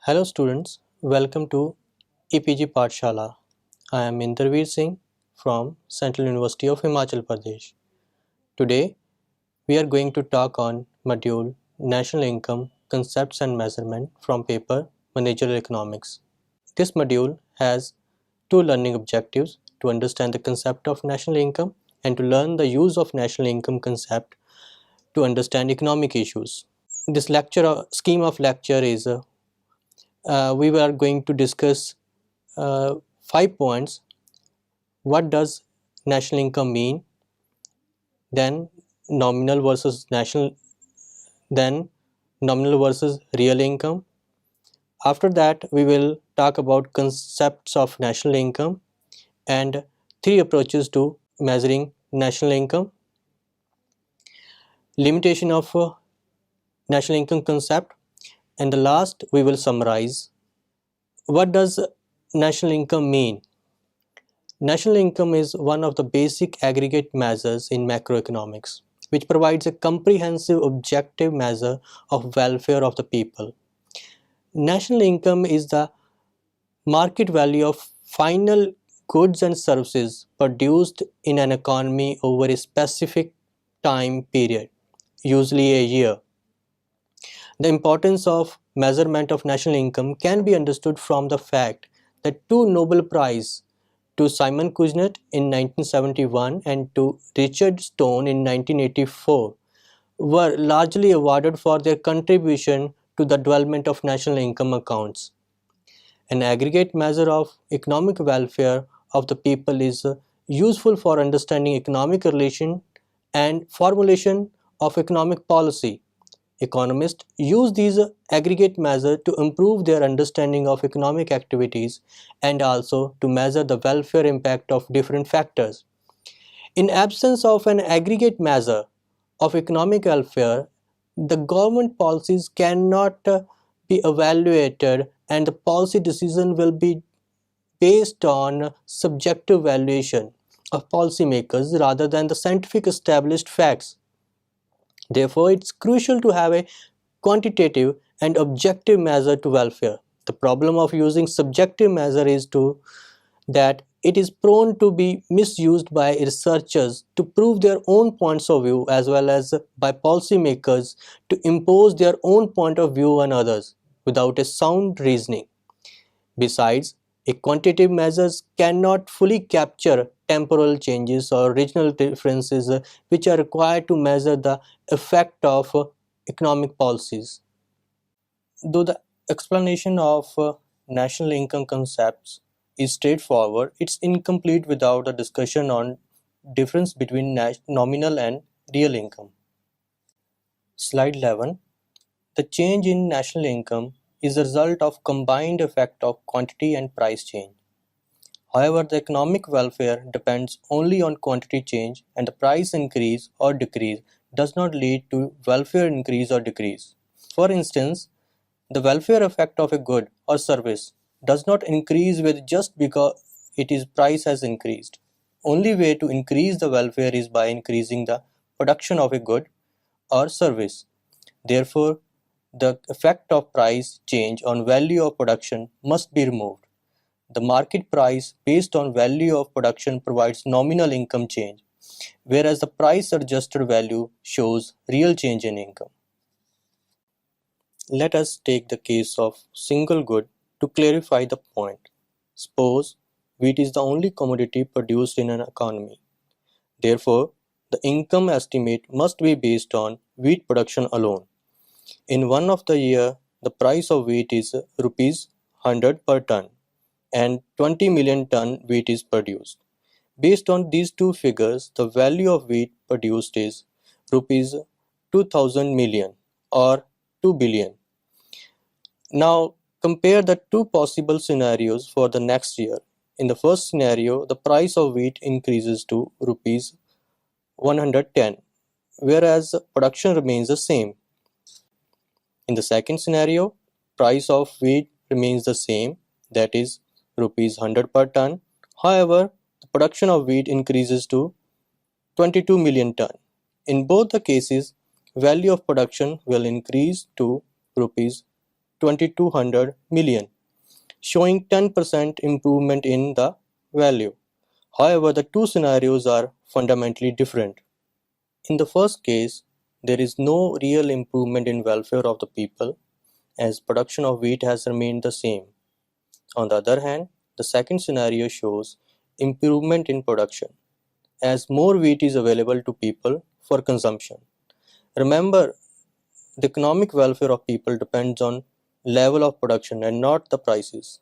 Hello students, welcome to EPG Pathshala. I am Inderveer Singh from Central University of Himachal Pradesh. Today we are going to talk on module National Income Concepts and Measurement from paper Managerial Economics. This module has two learning objectives: to understand the concept of national income and to learn the use of national income concept to understand economic issues. This lecture scheme of lecture is we are going to discuss 5 points. What does national income mean? Then nominal versus national, then nominal versus real income. After that, we will talk about concepts of national income and three approaches to measuring national income, limitation of national income concept, and the last we will summarize. What does national income mean? National income is one of the basic aggregate measures in macroeconomics, which provides a comprehensive objective measure of welfare of the people. National income is the market value of final goods and services produced in an economy over a specific time period, usually a year. The importance of measurement of national income can be understood from the fact that two Nobel Prizes to Simon Kuznets in 1971 and to Richard Stone in 1984 were largely awarded for their contribution to the development of national income accounts. An aggregate measure of economic welfare of the people is useful for understanding economic relation and formulation of economic policy. Economists use these aggregate measures to improve their understanding of economic activities and also to measure the welfare impact of different factors. In absence of an aggregate measure of economic welfare, the government policies cannot be evaluated and the policy decision will be based on subjective valuation of policymakers rather than the scientific established facts. Therefore, it's crucial to have a quantitative and objective measure to welfare. The problem of using subjective measure is that it is prone to be misused by researchers to prove their own points of view as well as by policymakers to impose their own point of view on others without a sound reasoning. Besides, a quantitative measures cannot fully capture temporal changes or regional differences which are required to measure the effect of economic policies. Though the explanation of national income concepts is straightforward, it's incomplete without a discussion on difference between nominal and real income. Slide 11. The change in national income is the result of combined effect of quantity and price change. However, the economic welfare depends only on quantity change and the price increase or decrease does not lead to welfare increase or decrease. For instance, the welfare effect of a good or service does not increase with just because its price has increased. Only way to increase the welfare is by increasing the production of a good or service. Therefore, the effect of price change on value of production must be removed. The market price based on value of production provides nominal income change, whereas the price adjusted value shows real change in income. Let us take the case of single good to clarify the point. Suppose wheat is the only commodity produced in an economy. Therefore, the income estimate must be based on wheat production alone. In one of the year, the price of wheat is rupees 100 per ton and 20 million ton wheat is produced. Based on these two figures, the value of wheat produced is rupees 2000 million or 2 billion. Now compare the two possible scenarios for the next year. In the first scenario, the price of wheat increases to rupees 110, whereas production remains the same. In the second scenario, price of wheat remains the same, that is rupees 100 per ton. However, the production of wheat increases to 22 million ton. In both the cases, value of production will increase to rupees 2200 million, showing 10% improvement in the value. However, the two scenarios are fundamentally different. In the first case, there is no real improvement in welfare of the people, as production of wheat has remained the same. On the other hand, the second scenario shows improvement in production, as more wheat is available to people for consumption. Remember, the economic welfare of people depends on level of production and not the prices.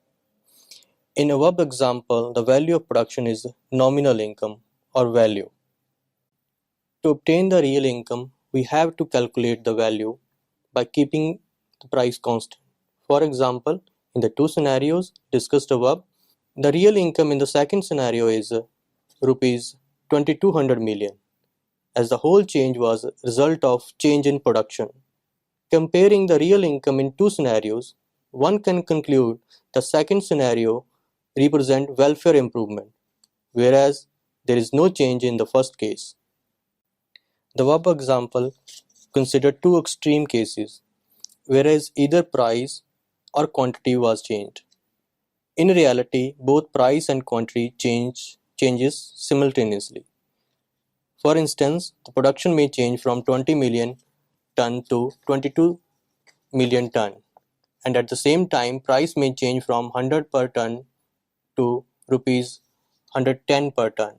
In a verb example, the value of production is nominal income or value. To obtain the real income, we have to calculate the value by keeping the price constant. For example, in the two scenarios discussed above, the real income in the second scenario is rupees 2200 million, as the whole change was a result of change in production. Comparing the real income in two scenarios, one can conclude the second scenario represents welfare improvement, whereas there is no change in the first case. The verb example considered two extreme cases, whereas either price or quantity was changed. In reality, both price and quantity changes simultaneously. For instance, the production may change from 20 million ton to 22 million ton, and at the same time price may change from 100 per ton to rupees 110 per ton.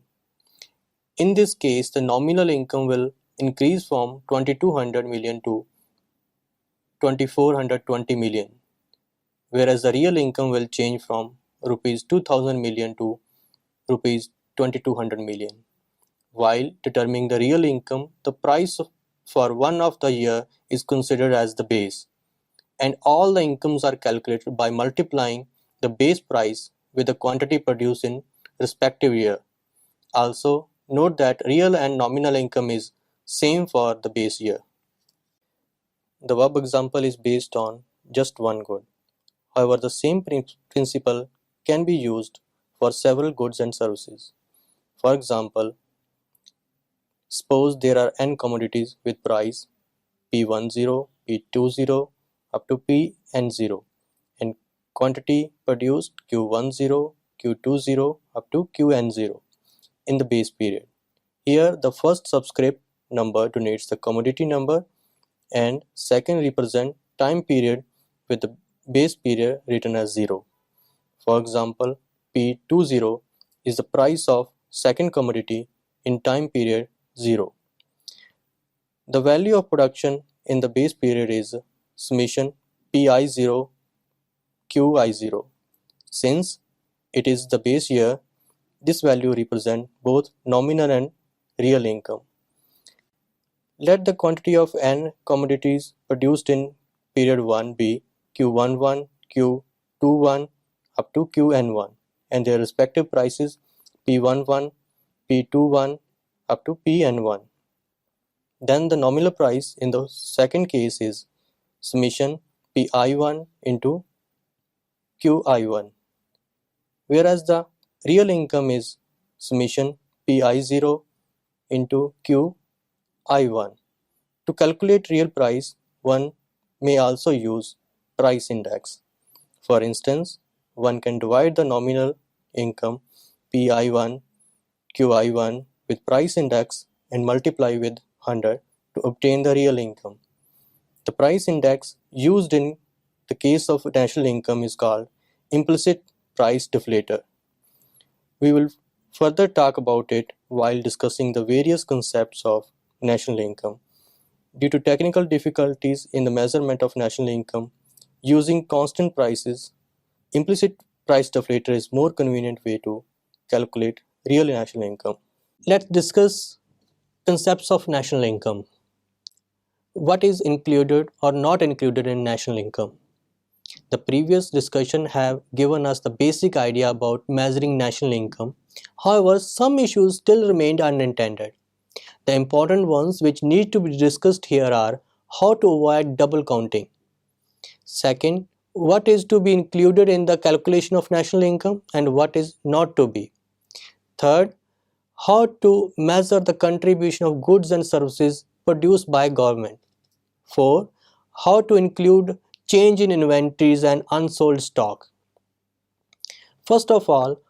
In this case, the nominal income will increase from 2200 million to 2420 million, whereas the real income will change from rupees 2000 million to rupees 2200 million. While determining the real income, the price for one of the year is considered as the base, and all the incomes are calculated by multiplying the base price with the quantity produced in respective year. Also, note that real and nominal income is same for the base year. The verb example is based on just one good. However, the same principle can be used for several goods and services. For example, suppose there are n commodities with price P10, P20 up to Pn0 and quantity produced Q10, Q20 up to Qn0 in the base period. Here the first subscript number denotes the commodity number and second represent time period with the base period written as 0. For example, P20 is the price of second commodity in time period 0. The value of production in the base period is summation Pi0 Qi0. Since it is the base year, this value represents both nominal and real income. Let the quantity of n commodities produced in period 1 be Q11, Q21 up to Qn1 and their respective prices P11, P21 up to Pn1. Then the nominal price in the second case is summation Pi1 into Qi1, whereas the real income is summation Pi0 into Qi1. To calculate real price, one may also use price index. For instance, one can divide the nominal income Pi1, Qi1 with price index and multiply with 100 to obtain the real income. The price index used in the case of national income is called implicit price deflator. We will further talk about it while discussing the various concepts of national income. Due to technical difficulties in the measurement of national income using constant prices, implicit price deflator is more convenient way to calculate real national income. Let's discuss concepts of national income. What is included or not included in national income? The previous discussion have given us the basic idea about measuring national income. However, some issues still remained unintended. The important ones which need to be discussed here are how to avoid double counting. Second, what is to be included in the calculation of national income and what is not to be. Third, how to measure the contribution of goods and services produced by government. 4. How to include change in inventories and unsold stock. First of all,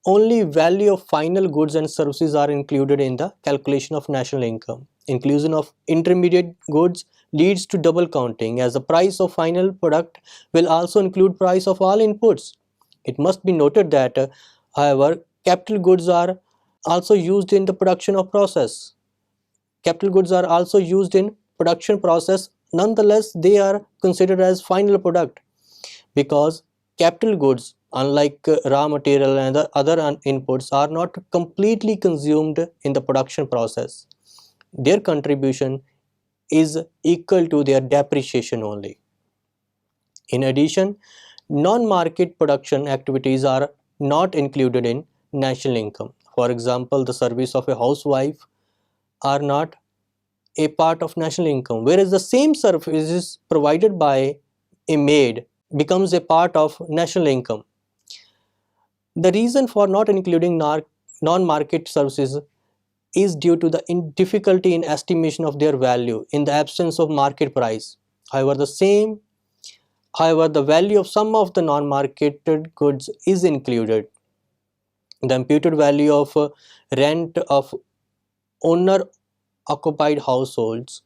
only value of final goods and services are included in the calculation of national income. Inclusion of intermediate goods leads to double counting, as the price of final product will also include price of all inputs. It must be noted that, however, capital goods are also used in the production of process. Capital goods are also used in production process. Nonetheless, they are considered as final product because capital goods, unlike raw material and the other inputs, are not completely consumed in the production process. Their contribution is equal to their depreciation only. In addition, non-market production activities are not included in national income. For example, the service of a housewife are not a part of national income, whereas the same services provided by a maid becomes a part of national income. The reason for not including non-market services is due to the difficulty in estimation of their value in the absence of market price. However, the value of some of the non-marketed goods is included. The imputed value of rent of owner-occupied households,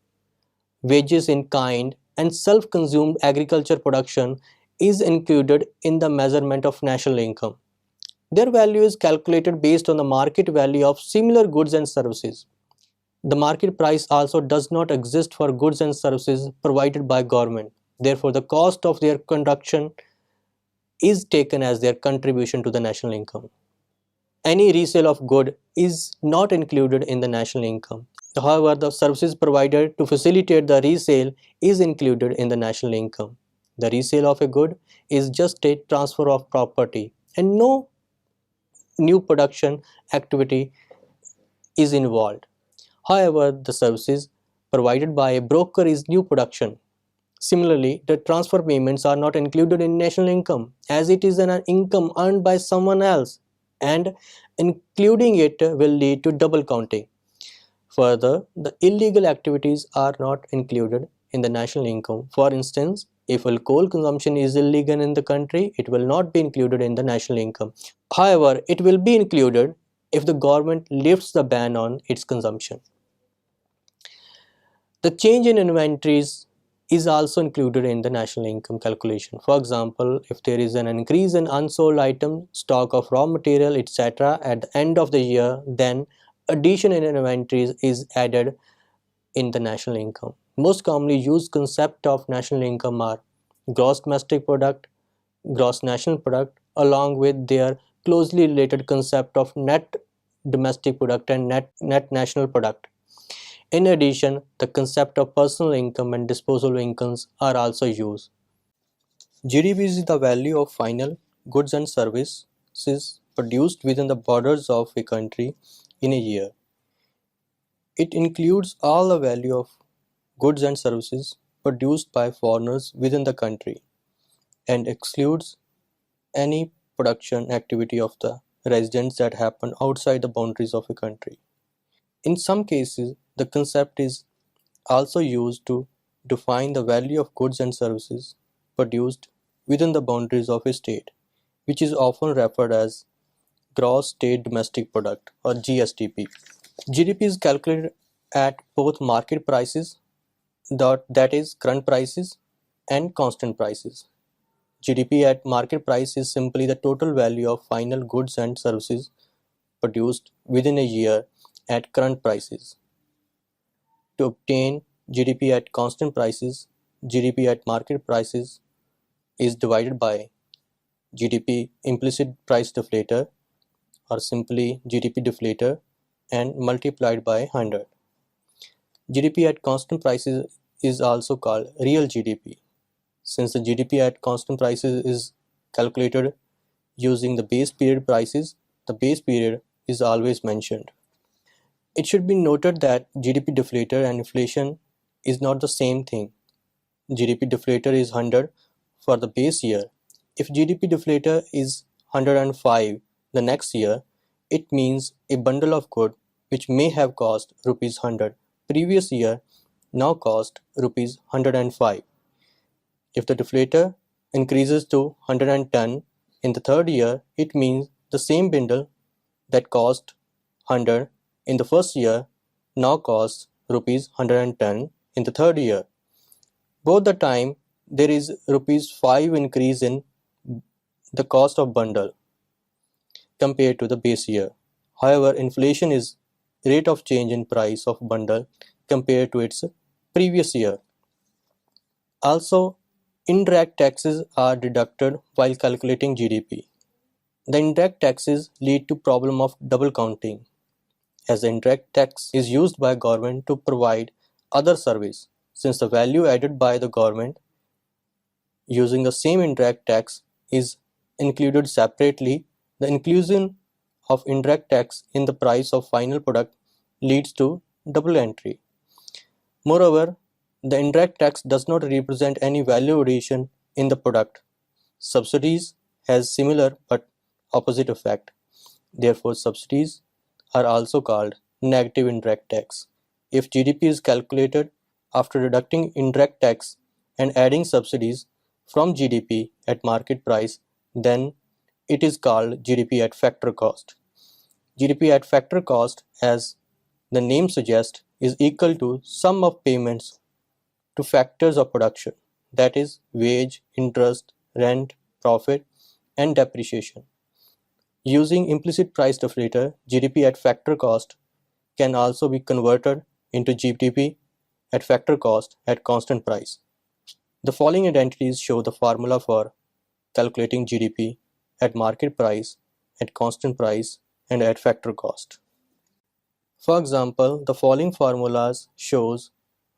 wages in kind, and self-consumed agriculture production is included in the measurement of national income. Their value is calculated based on the market value of similar goods and services. The market price also does not exist for goods and services provided by government. Therefore, the cost of their production is taken as their contribution to the national income. Any resale of good is not included in the national income. However, the services provided to facilitate the resale is included in the national income. The resale of a good is just a transfer of property, and no new production activity is involved. However, the services provided by a broker is new production. Similarly, the transfer payments are not included in national income, as it is an income earned by someone else, and including it will lead to double counting. Further, the illegal activities are not included in the national income. For instance, if alcohol consumption is illegal in the country, it will not be included in the national income. However, it will be included if the government lifts the ban on its consumption. The change in inventories is also included in the national income calculation. For example, if there is an increase in unsold item, stock of raw material, etc. at the end of the year, then addition in inventories is added in the national income. Most commonly used concept of national income are gross domestic product, gross national product, along with their closely related concept of net domestic product and net national product. In addition, the concept of personal income and disposable incomes are also used. GDP is the value of final goods and services produced within the borders of a country in a year. It includes all the value of goods and services produced by foreigners within the country and excludes any production activity of the residents that happen outside the boundaries of a country. In some cases, the concept is also used to define the value of goods and services produced within the boundaries of a state, which is often referred as Gross State Domestic Product or GSDP. GDP is calculated at both market prices, that is current prices, and constant prices. GDP at market price is simply the total value of final goods and services produced within a year at current prices. To obtain GDP at constant prices, GDP at market prices is divided by GDP implicit price deflator or simply GDP deflator and multiplied by 100. GDP at constant prices is also called real GDP. Since the GDP at constant prices is calculated using the base period prices, the base period is always mentioned. It should be noted that GDP deflator and inflation is not the same thing. GDP deflator is 100 for the base year. If GDP deflator is 105 the next year, it means a bundle of good which may have cost rupees 100 previous year now cost rupees 105. If the deflator increases to 110 in the third year, it means the same bundle that cost 100 in the first year now costs rupees 110 in the third year. Both the time there is rupees 5 increase in the cost of bundle compared to the base year. However, inflation is rate of change in price of bundle compared to its previous year. Also, indirect taxes are deducted while calculating GDP. The indirect taxes lead to problem of double counting, as the indirect tax is used by government to provide other service. Since the value added by the government using the same indirect tax is included separately, the inclusion of indirect tax in the price of final product leads to double entry. Moreover, the indirect tax does not represent any value addition in the product. Subsidies has similar but opposite effect. Therefore, subsidies are also called negative indirect tax. If GDP is calculated after deducting indirect tax and adding subsidies from GDP at market price, then it is called GDP at factor cost. GDP at factor cost, as the name suggests, is equal to sum of payments to factors of production, that is, wage, interest, rent, profit, and depreciation. Using implicit price deflator, GDP at factor cost can also be converted into GDP at factor cost at constant price. The following identities show the formula for calculating GDP at market price, at constant price, and at factor cost. For example, the following formulas shows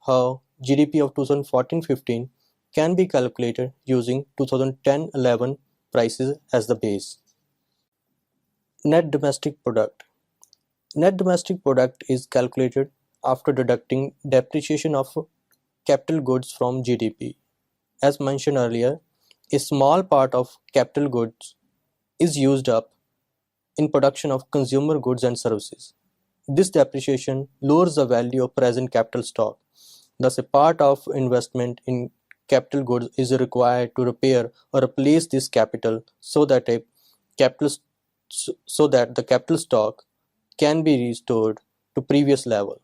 how GDP of 2014-15 can be calculated using 2010-11 prices as the base. Net domestic product. Net domestic product is calculated after deducting depreciation of capital goods from GDP. As mentioned earlier, a small part of capital goods is used up in production of consumer goods and services. This depreciation lowers the value of present capital stock. Thus, a part of investment in capital goods is required to repair or replace this capital so that the capital stock can be restored to previous level.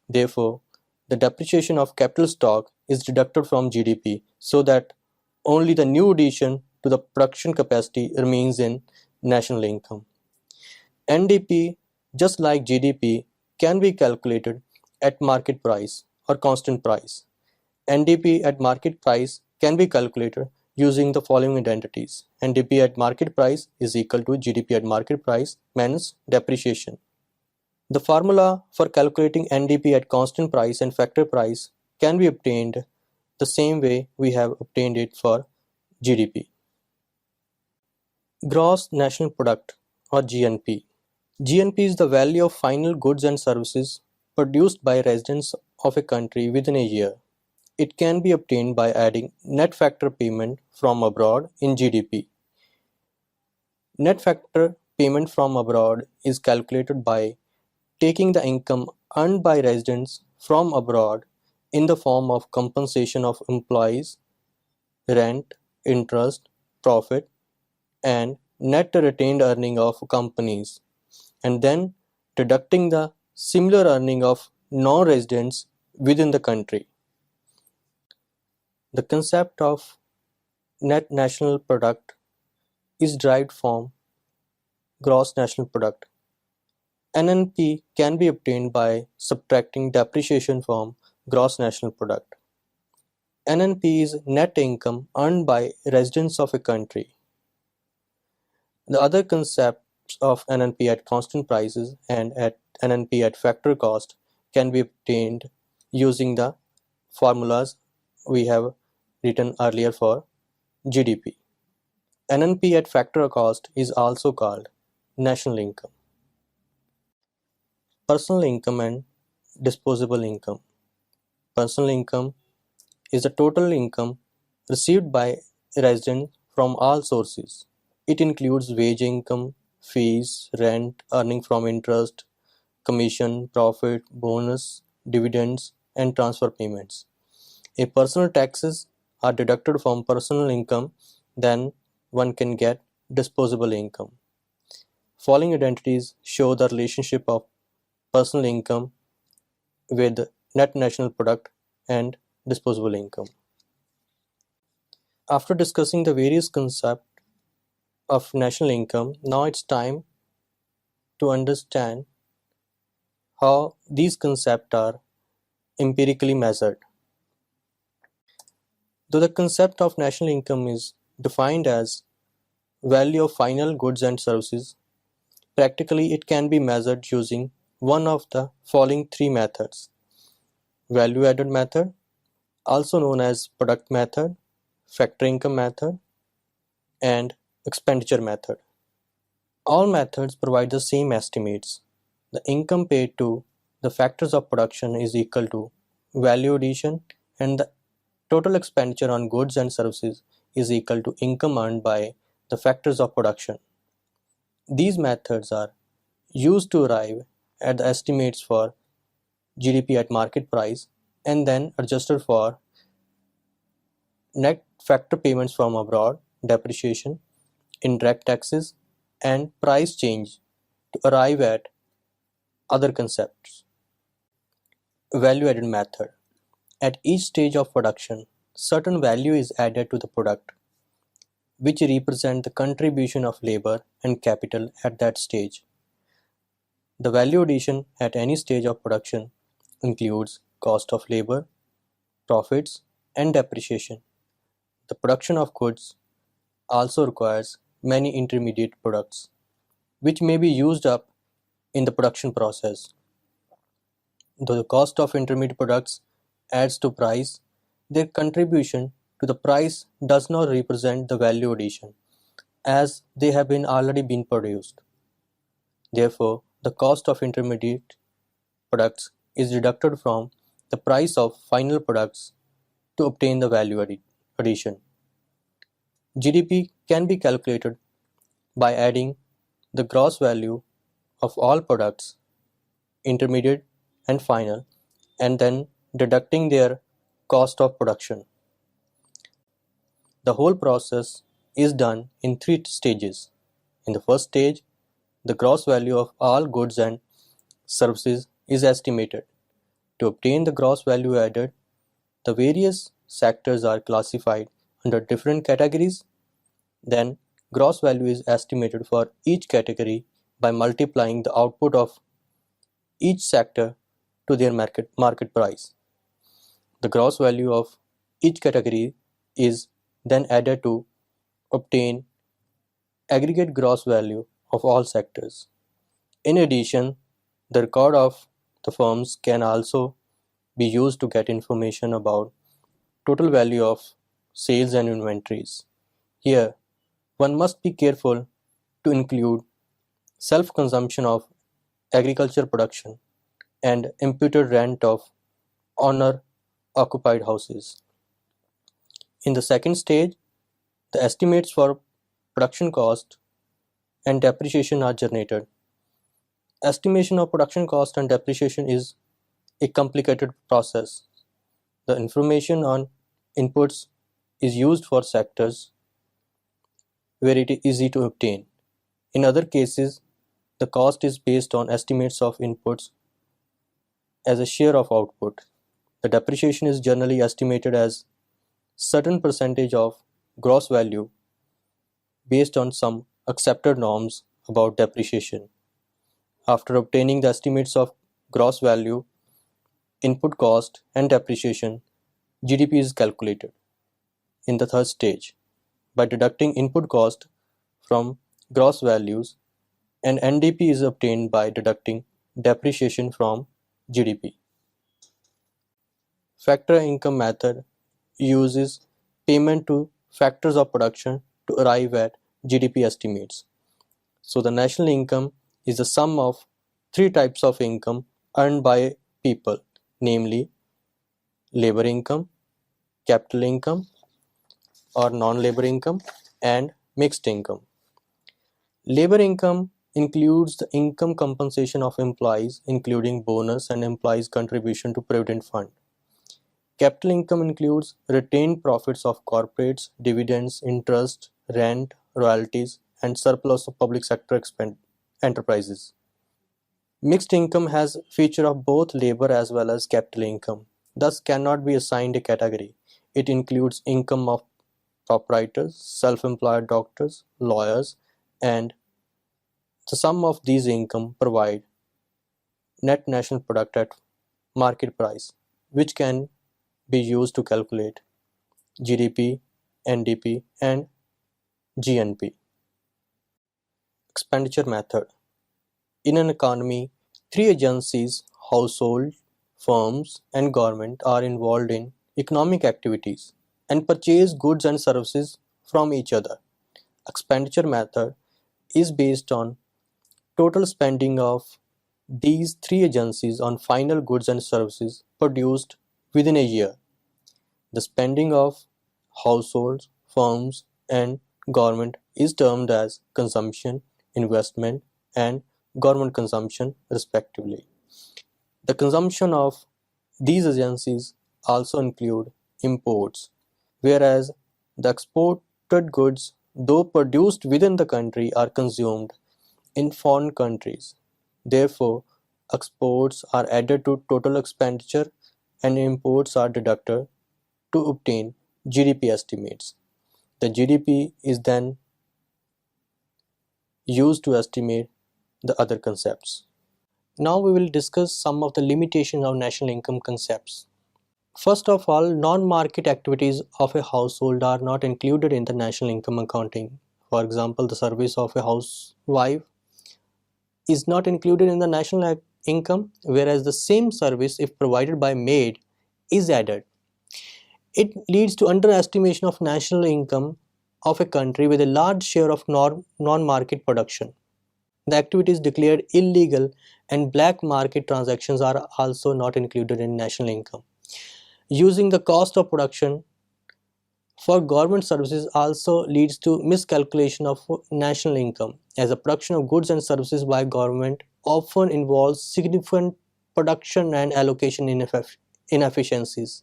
Therefore, the depreciation of capital stock is deducted from GDP so that only the new addition to the production capacity remains in national income. NDP, just like GDP, can be calculated at market price or constant price. NDP at market price can be calculated using the following identities. NDP at market price is equal to GDP at market price minus depreciation. The formula for calculating NDP at constant price and factor price can be obtained the same way we have obtained it for GDP. Gross National Product or GNP. GNP is the value of final goods and services produced by residents of a country within a year. It can be obtained by adding net factor payment from abroad in GDP. Net factor payment from abroad is calculated by taking the income earned by residents from abroad in the form of compensation of employees, rent, interest, profit, and net retained earning of companies, and then deducting the similar earning of non-residents within the country. The concept of net national product is derived from gross national product. NNP can be obtained by subtracting depreciation from gross national product. NNP is net income earned by residents of a country. The other concepts of NNP at constant prices and at NNP at factor cost can be obtained using the formulas we have written earlier for GDP. NNP at factor cost is also called national income. Personal income and disposable income. Personal income is the total income received by residents from all sources. It includes wage income, fees, rent, earning from interest, commission, profit, bonus, dividends, and transfer payments. A personal taxes are deducted from personal income, then one can get disposable income. Following identities show the relationship of personal income with net national product and disposable income. After discussing the various concepts of national income, now it's time to understand how these concepts are empirically measured. Though the concept of national income is defined as value of final goods and services, practically it can be measured using one of the following three methods: value added method, also known as product method, factor income method, and expenditure method. All methods provide the same estimates. The income paid to the factors of production is equal to value addition, and the total expenditure on goods and services is equal to income earned by the factors of production. These methods are used to arrive at the estimates for GDP at market price and then adjusted for net factor payments from abroad, depreciation, indirect taxes, and price change to arrive at other concepts. Value added method. At each stage of production, certain value is added to the product, which represent the contribution of labor and capital at that stage. The value addition at any stage of production includes cost of labor, profits, and depreciation. The production of goods also requires many intermediate products, which may be used up in the production process. Though the cost of intermediate products adds to price, their contribution to the price does not represent the value addition, as they have already been produced. Therefore, the cost of intermediate products is deducted from the price of final products to obtain the value addition. GDP can be calculated by adding the gross value of all products, intermediate and final, and then deducting their cost of production. The whole process is done in three stages. In the first stage, the gross value of all goods and services is estimated. To obtain the gross value added, the various sectors are classified under different categories. Then, gross value is estimated for each category by multiplying the output of each sector to their market price. The gross value of each category is then added to obtain aggregate gross value of all sectors. In addition, the record of the firms can also be used to get information about total value of sales and inventories. Here, one must be careful to include self-consumption of agriculture production and imputed rent of owner-occupied houses. In the second stage, the estimates for production cost and depreciation are generated. Estimation of production cost and depreciation is a complicated process. The information on inputs is used for sectors where it is easy to obtain. In other cases, the cost is based on estimates of inputs as a share of output. The depreciation is generally estimated as certain percentage of gross value based on some accepted norms about depreciation. After obtaining the estimates of gross value, input cost, and depreciation, GDP is calculated. In the third stage, by deducting input cost from gross values, and NDP is obtained by deducting depreciation from GDP. Factor income method uses payment to factors of production to arrive at GDP estimates. So the national income is the sum of three types of income earned by people, namely labor income, capital income or non-labor income, and mixed income. Labor income includes the income compensation of employees, including bonus and employees' contribution to Provident Fund. Capital income includes retained profits of corporates, dividends, interest, rent, royalties, and surplus of public sector enterprises. Mixed income has feature of both labor as well as capital income, thus cannot be assigned a category. It includes income of proprietors, self-employed doctors, lawyers, and the sum of these income provide net national product at market price, which can be used to calculate GDP, NDP, and GNP. Expenditure method. In an economy, three agencies, household, firms, and government are involved in economic activities and purchase goods and services from each other. Expenditure method is based on total spending of these three agencies on final goods and services produced within a year. The spending of households, firms, and government is termed as consumption, investment, and government consumption, respectively. The consumption of these agencies also include imports, whereas the exported goods, though produced within the country, are consumed in foreign countries. Therefore, exports are added to total expenditure and imports are deducted to obtain GDP estimates. The GDP is then used to estimate the other concepts. Now we will discuss some of the limitations of national income concepts. First of all, non-market activities of a household are not included in the national income accounting. For example, the service of a housewife is not included in the national income, whereas the same service, if provided by maid, is added. It leads to underestimation of national income of a country with a large share of non-market production. The activities declared illegal and black market transactions are also not included in national income. Using the cost of production for government services also leads to miscalculation of national income, as the production of goods and services by government often involves significant production and allocation inefficiencies.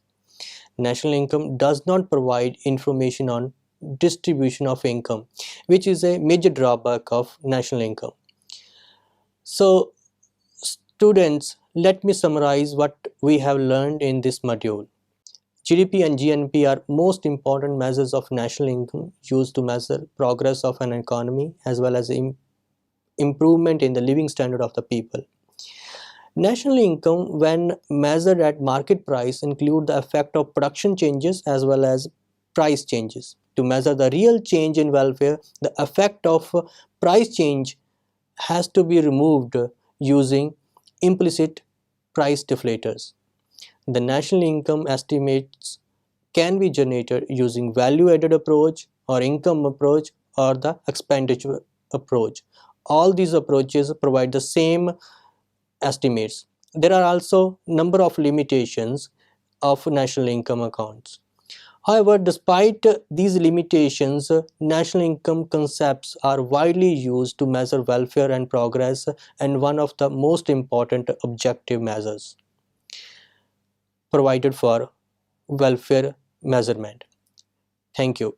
National income does not provide information on distribution of income, which is a major drawback of national income. So, students, let me summarize what we have learned in this module. GDP and GNP are most important measures of national income used to measure progress of an economy as well as improvement in the living standard of the people. National income, when measured at market price, include the effect of production changes as well as price changes. To measure the real change in welfare, the effect of price change has to be removed using implicit price deflators. The national income estimates can be generated using value-added approach or income approach or the expenditure approach. All these approaches provide the same estimates. There are also number of limitations of national income accounts. However, despite these limitations, national income concepts are widely used to measure welfare and progress and one of the most important objective measures provided for welfare measurement. Thank you.